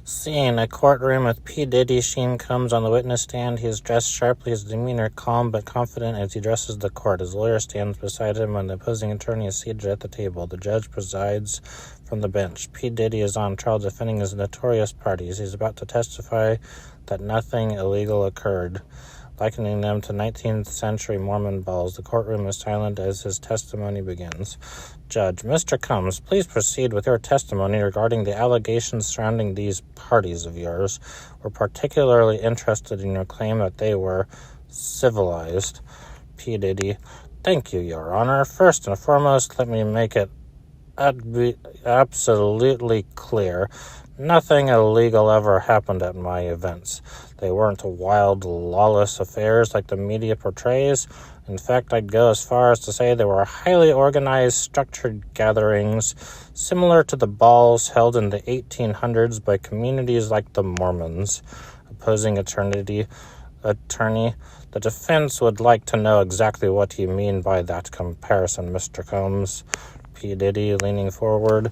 Scene: a courtroom with P. Diddy. Sheen comes on the witness stand. He is dressed sharply, his demeanor calm but confident as he addresses the court. His lawyer stands beside him and the opposing attorney is seated at the table. The judge presides from the bench. P. Diddy is on trial defending his notorious parties. He's about to testify that nothing illegal occurred, likening them to 19th century Mormon balls. The courtroom is silent as his testimony begins. Judge: Mr. Combs, please proceed with your testimony regarding the allegations surrounding these parties of yours. We're particularly interested in your claim that they were civilized. P. Diddy: Thank you, Your Honor. First and foremost, let me make it absolutely clear. Nothing illegal ever happened at my events. They weren't wild, lawless affairs like the media portrays. In fact, I'd go as far as to say they were highly organized, structured gatherings, similar to the balls held in the 1800s by communities like the Mormons. Opposing attorney: The defense would like to know exactly what you mean by that comparison, Mr. Combs. P. Diddy, leaning forward: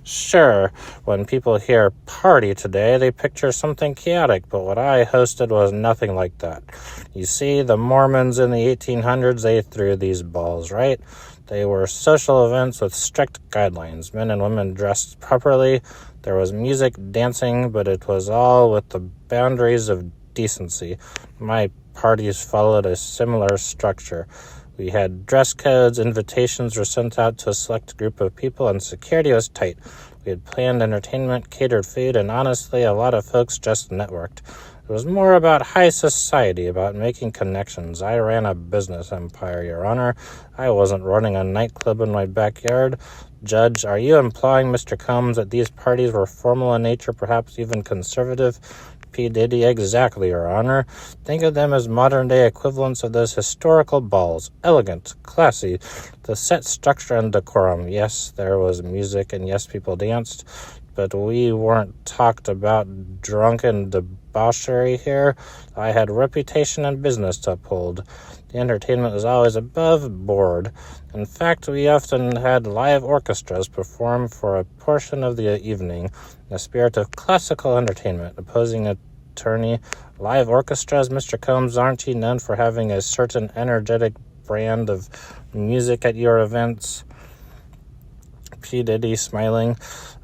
Sure, when people hear party today, they picture something chaotic, but what I hosted was nothing like that. You see, the Mormons in the 1800s, they threw these balls, right? They were social events with strict guidelines. Men and women dressed properly. There was music, dancing, but it was all with the boundaries of decency. My parties followed a similar structure. We had dress codes, invitations were sent out to a select group of people, and security was tight. We had planned entertainment, catered food, and honestly, a lot of folks just networked. It was more about high society, about making connections. I ran a business empire, Your Honor. I wasn't running a nightclub in my backyard. Judge: Are you implying, Mr. Combs, that these parties were formal in nature, perhaps even conservative? P. Diddy: Exactly, Your Honor. Think of them as modern-day equivalents of those historical balls. Elegant, classy, the set structure and decorum. Yes, there was music, and yes, people danced, but we weren't talked about drunken debauchery here. I had reputation and business to uphold. The entertainment was always above board. In fact, we often had live orchestras perform for a portion of the evening, in the spirit of classical entertainment. Opposing attorney: Live orchestras, Mr. Combs, aren't you known for having a certain energetic brand of music at your events? P. Diddy, smiling: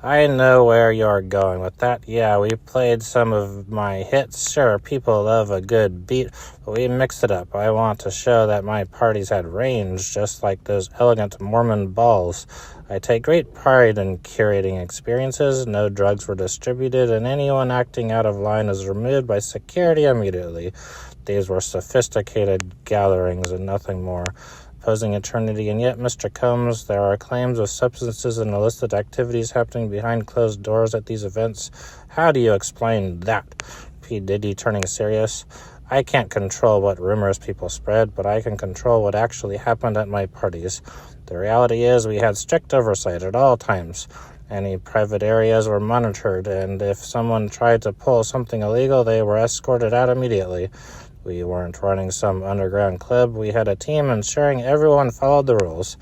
I know where you're going with that. Yeah, we played some of my hits. Sure, people love a good beat, but we mixed it up. I want to show that my parties had range, just like those elegant Mormon balls. I take great pride in curating experiences. No drugs were distributed, and anyone acting out of line is removed by security immediately. These were sophisticated gatherings and nothing more. Opposing attorney: And yet, Mr. Combs, there are claims of substances and illicit activities happening behind closed doors at these events. How do you explain that? P. Diddy, turning serious: I can't control what rumors people spread, but I can control what actually happened at my parties. The reality is we had strict oversight at all times. Any private areas were monitored, and if someone tried to pull something illegal, they were escorted out immediately. We weren't running some underground club. We had a team ensuring everyone followed the rules.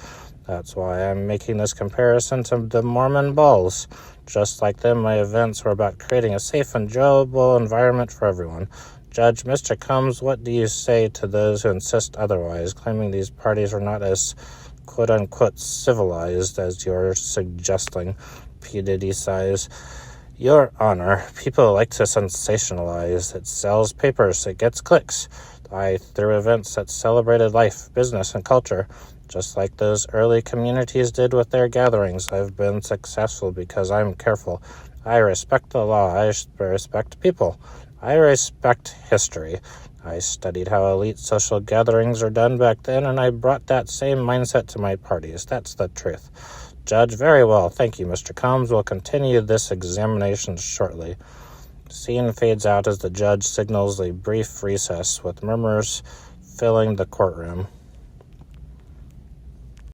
That's why I'm making this comparison to the Mormon balls. Just like them, my events were about creating a safe, enjoyable environment for everyone. Judge: Mr. Combs, what do you say to those who insist otherwise, claiming these parties were not as quote-unquote civilized as you're suggesting? P. Diddy sighs: Your Honor, people like to sensationalize. It sells papers, it gets clicks. I threw events that celebrated life, business, and culture, just like those early communities did with their gatherings. I've been successful because I'm careful. I respect the law. I respect people. I respect history. I studied how elite social gatherings are done back then, and I brought that same mindset to my parties. That's the truth. Judge: Very well. Thank you, Mr. Combs. We'll continue this examination shortly. Scene fades out as the judge signals a brief recess, with murmurs filling the courtroom.